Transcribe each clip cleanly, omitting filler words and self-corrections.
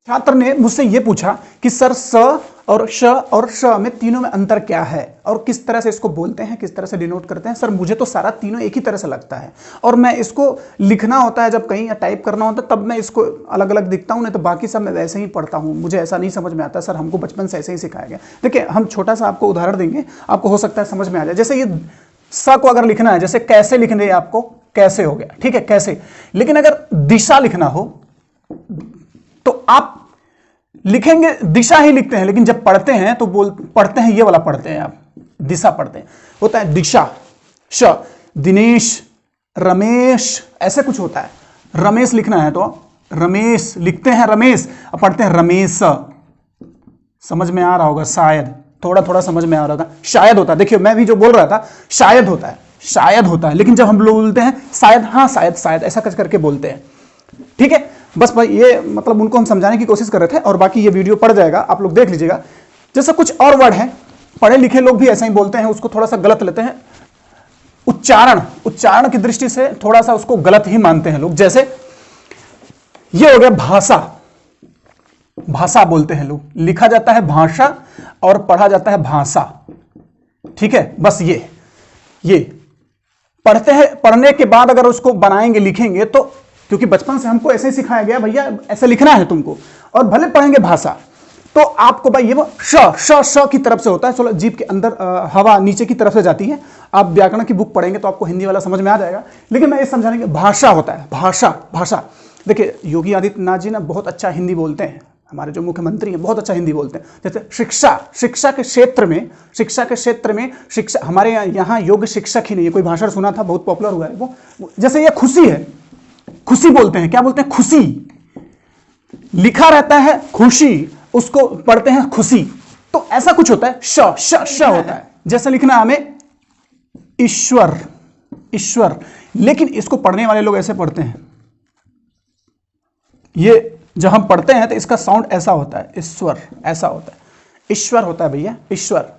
छात्र ने मुझसे यह पूछा कि सर स और श और श में तीनों में अंतर क्या है और किस तरह से इसको बोलते हैं, किस तरह से डिनोट करते हैं। सर मुझे तो सारा तीनों एक ही तरह से लगता है और मैं इसको लिखना होता है जब कहीं टाइप करना होता है तब मैं इसको अलग अलग दिखता हूं, नहीं तो बाकी सब मैं वैसे ही पढ़ता हूं, मुझे ऐसा नहीं समझ में आता। सर हमको बचपन से ऐसे ही सिखाया गया। देखिए हम छोटा सा आपको उदाहरण देंगे, आपको हो सकता है समझ में आ जाए। जैसे ये स को अगर लिखना है, जैसे कैसे लिखने आपको, कैसे हो गया, ठीक है कैसे। लेकिन अगर दिशा लिखना हो तो आप लिखेंगे दिशा ही लिखते हैं, लेकिन जब पढ़ते हैं तो पढ़ते हैं ये वाला पढ़ते हैं, आप दिशा पढ़ते हैं, होता है दिशा। श दिनेश, रमेश, ऐसे कुछ होता है। रमेश लिखना है तो रमेश लिखते हैं रमेश, अब पढ़ते हैं रमेश। समझ में आ रहा होगा शायद, थोड़ा थोड़ा समझ में आ रहा होगा, शायद होता है। देखिए मैं भी जो बोल रहा था शायद होता है, शायद होता है, लेकिन जब हम लोग बोलते हैं शायद, हाँ शायद शायद ऐसा कुछ करके बोलते हैं, ठीक है। बस भाई ये मतलब उनको हम समझाने की कोशिश कर रहे थे और बाकी ये वीडियो पढ़ जाएगा, आप लोग देख लीजिएगा। जैसे कुछ और वर्ड है, पढ़े लिखे लोग भी ऐसा ही बोलते हैं, उसको थोड़ा सा गलत लेते हैं। उच्चारण की दृष्टि से थोड़ा सा उसको गलत ही मानते हैं लोग। जैसे ये हो गया भाषा, भाषा बोलते हैं लोग, लिखा जाता है भाषा और पढ़ा जाता है भाषा, ठीक है। बस ये पढ़ते हैं, पढ़ने के बाद अगर उसको बनाएंगे लिखेंगे तो, क्योंकि बचपन से हमको ऐसे ही सिखाया गया भैया ऐसे लिखना है तुमको, और भले पढ़ेंगे भाषा तो आपको भाई ये वो श की तरफ से होता है। चलो जीभ के अंदर हवा नीचे की तरफ से जाती है। आप व्याकरण की बुक पढ़ेंगे तो आपको हिंदी वाला समझ में आ जाएगा, लेकिन मैं ये समझाने की भाषा होता है, भाषा। देखिए योगी आदित्यनाथ जी ना बहुत अच्छा हिंदी बोलते हैं, हमारे जो मुख्यमंत्री हैं बहुत अच्छा हिंदी बोलते हैं। जैसे शिक्षा के क्षेत्र में शिक्षा, हमारे यहाँ योग्य शिक्षक ही नहीं है। कोई भाषण सुना था बहुत पॉपुलर हुआ है वो, जैसे ये खुशी है, खुशी बोलते हैं, क्या बोलते हैं, खुशी। लिखा रहता है खुशी, उसको पढ़ते हैं खुशी। तो ऐसा कुछ होता है, श होता है। जैसे लिखना हमें ईश्वर, लेकिन इसको पढ़ने वाले लोग ऐसे पढ़ते हैं, ये जब हम पढ़ते हैं तो इसका साउंड ऐसा होता है, ईश्वर, ऐसा होता है, ईश्वर होता है भैया, ईश्वर।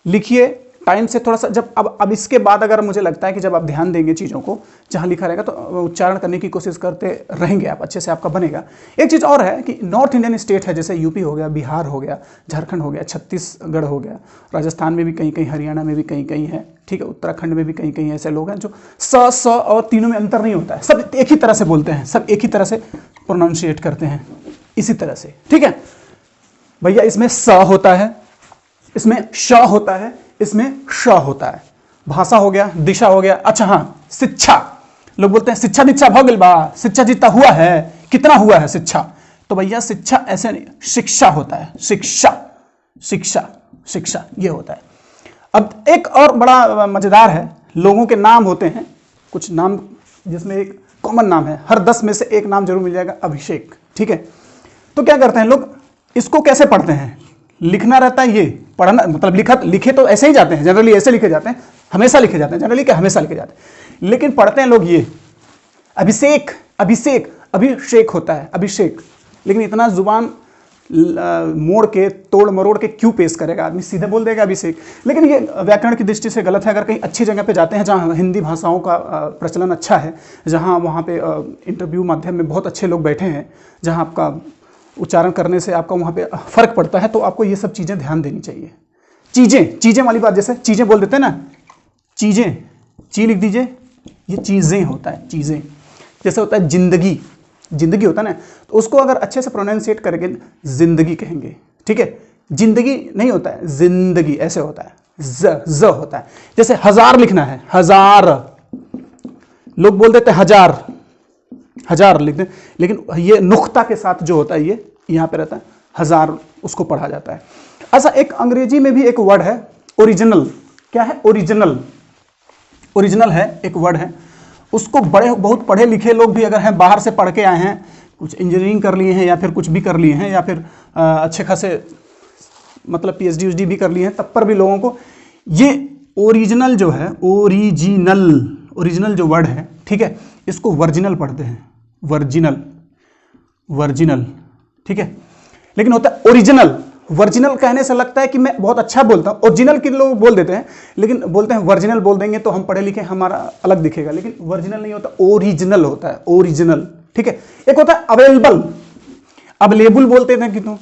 लिखिए टाइम से थोड़ा सा, जब अब इसके बाद अगर मुझे लगता है कि जब आप ध्यान देंगे चीज़ों को, जहाँ लिखा रहेगा तो उच्चारण करने की कोशिश करते रहेंगे आप, अच्छे से आपका बनेगा। एक चीज़ और है कि नॉर्थ इंडियन स्टेट है, जैसे यूपी हो गया, बिहार हो गया, झारखंड हो गया, छत्तीसगढ़ हो गया, राजस्थान में भी कहीं कहीं, हरियाणा में भी कहीं कहीं है, ठीक है, उत्तराखंड में भी कहीं कहीं ऐसे लोग हैं जो स और तीनों में अंतर नहीं होता है, सब एक ही तरह से बोलते हैं, सब एक ही तरह से प्रोनाउंशिएट करते हैं, इसी तरह से, ठीक है भैया। इसमें स होता है, इसमें श होता है, इसमें श होता है। भाषा हो गया, दिशा हो गया। अच्छा हाँ, शिक्षा, लोग बोलते हैं शिक्षा दीक्षा भगिल बा, शिक्षा जितना हुआ है, कितना हुआ है शिक्षा, तो भैया शिक्षा ऐसे नहीं, शिक्षा होता है, शिक्षा ये होता है। अब एक और बड़ा मजेदार है, लोगों के नाम होते हैं, कुछ नाम जिसमें एक कॉमन नाम है, हर 10 में से एक नाम जरूर मिल जाएगा, अभिषेक, ठीक है। तो क्या करते हैं लोग, इसको कैसे पढ़ते हैं, लिखना रहता है, ये पढ़ना मतलब लिखे तो ऐसे ही जाते हैं, जनरली ऐसे लिखे जाते हैं, हमेशा लिखे जाते हैं, जनरली क्या हमेशा लिखे जाते हैं, लेकिन पढ़ते हैं लोग ये अभिषेक होता है, अभिषेक। लेकिन इतना जुबान मोड़ के, तोड़ मरोड़ के क्यों पेश करेगा आदमी, सीधे बोल देगा अभिषेक। लेकिन ये व्याकरण की दृष्टि से गलत है। अगर कहीं अच्छी जगह पे जाते हैं जहाँ हिंदी भाषाओं का प्रचलन अच्छा है, जहाँ वहाँ पे इंटरव्यू माध्यम में बहुत अच्छे लोग बैठे हैं, जहाँ आपका उच्चारण करने से आपका वहाँ पे फर्क पड़ता है, तो आपको ये सब चीज़ें ध्यान देनी चाहिए। चीज़ें वाली बात, जैसे चीज़ें बोल देते हैं ना, चीज़ें, ची लिख दीजिए, ये चीज़ें होता है, चीज़ें। जैसे होता है जिंदगी होता है ना, तो उसको अगर अच्छे से प्रोनाउंसिएट करेंगे जिंदगी कहेंगे, ठीक है। जिंदगी नहीं होता है, जिंदगी ऐसे होता है, ज होता है। जैसे हजार लिखना है, हजार, लोग बोल देते हैं हजार लिखते हैं, लेकिन ये नुक्ता के साथ जो होता है ये यहाँ पे रहता है, हजार, उसको पढ़ा जाता है। अच्छा, एक अंग्रेजी में भी एक वर्ड है ओरिजिनल। क्या है, ओरिजिनल है, एक वर्ड है, उसको बहुत पढ़े लिखे लोग भी अगर हैं, बाहर से पढ़ के आए हैं, कुछ इंजीनियरिंग कर लिए हैं या फिर कुछ भी कर लिए हैं, या फिर अच्छे खासे मतलब PhD भी कर लिए हैं, तब पर भी लोगों को ये ओरिजिनल जो है, ओरिजिनल जो वर्ड है, ठीक है, इसको वर्जिनल पढ़ते हैं, वर्जिनल, ठीक है। लेकिन होता है ओरिजिनल। वर्जिनल कहने से लगता है कि मैं बहुत अच्छा बोलता हूं, ओरिजिनल के लोग बोल देते हैं, लेकिन बोलते हैं वर्जिनल बोल देंगे तो हम पढ़े लिखे, हमारा अलग दिखेगा, लेकिन वर्जिनल नहीं होता, ओरिजिनल होता है, ओरिजिनल, ठीक है। एक होता है अवेलेबल बोलते थे कि तुम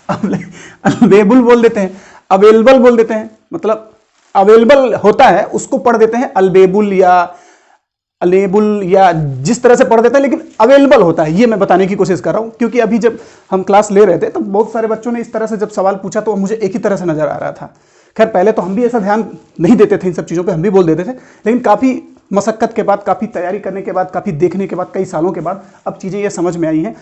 अवेलेबल बोल देते हैं, अवेलेबल बोल देते हैं, मतलब अवेलेबल होता है उसको पढ़ देते हैं अल्बेबुल या अलेबुल या जिस तरह से पढ़ देते हैं, लेकिन अवेलेबल होता है, ये मैं बताने की कोशिश कर रहा हूं। क्योंकि अभी जब हम क्लास ले रहे थे तो बहुत सारे बच्चों ने इस तरह से जब सवाल पूछा तो मुझे एक ही तरह से नजर आ रहा था। खैर पहले तो हम भी ऐसा ध्यान नहीं देते थे इन सब चीज़ों पे, हम भी बोल देते थे, लेकिन काफ़ी मशक्कत के बाद, काफ़ी तैयारी करने के बाद, काफ़ी देखने के बाद, कई सालों के बाद अब चीज़ें ये समझ में आई हैं।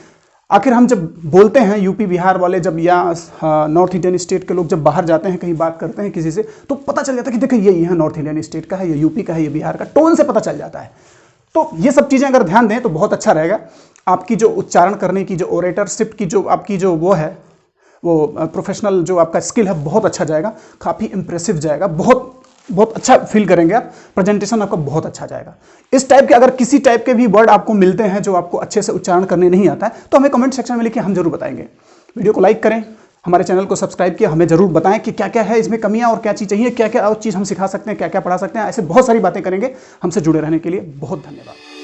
आखिर हम जब बोलते हैं यूपी बिहार वाले, जब या नॉर्थ इंडियन स्टेट के लोग जब बाहर जाते हैं, कहीं बात करते हैं किसी से, तो पता चल जाता है कि देखो ये यहाँ नॉर्थ इंडियन स्टेट का है, ये यूपी का है, ये बिहार का, टोन से पता चल जाता है। तो ये सब चीज़ें अगर ध्यान दें तो बहुत अच्छा रहेगा। आपकी जो उच्चारण करने की, जो ओरेटरशिप की जो आपकी जो वो है, वो प्रोफेशनल जो आपका स्किल है, बहुत अच्छा जाएगा, काफ़ी इंप्रेसिव जाएगा, बहुत बहुत अच्छा फील करेंगे आप, प्रेजेंटेशन आपका बहुत अच्छा जाएगा। इस टाइप के अगर किसी टाइप के भी वर्ड आपको मिलते हैं जो आपको अच्छे से उच्चारण करने नहीं आता है तो हमें कमेंट सेक्शन में लिखिए, हम जरूर बताएंगे। वीडियो को लाइक करें, हमारे चैनल को सब्सक्राइब किया, हमें जरूर बताएं कि क्या क्या है इसमें कमियां और क्या चीज़ चाहिए, क्या क्या और चीज़ हम सिखा सकते हैं, क्या क्या पढ़ा सकते हैं। ऐसे बहुत सारी बातें करेंगे। हमसे जुड़े रहने के लिए बहुत धन्यवाद।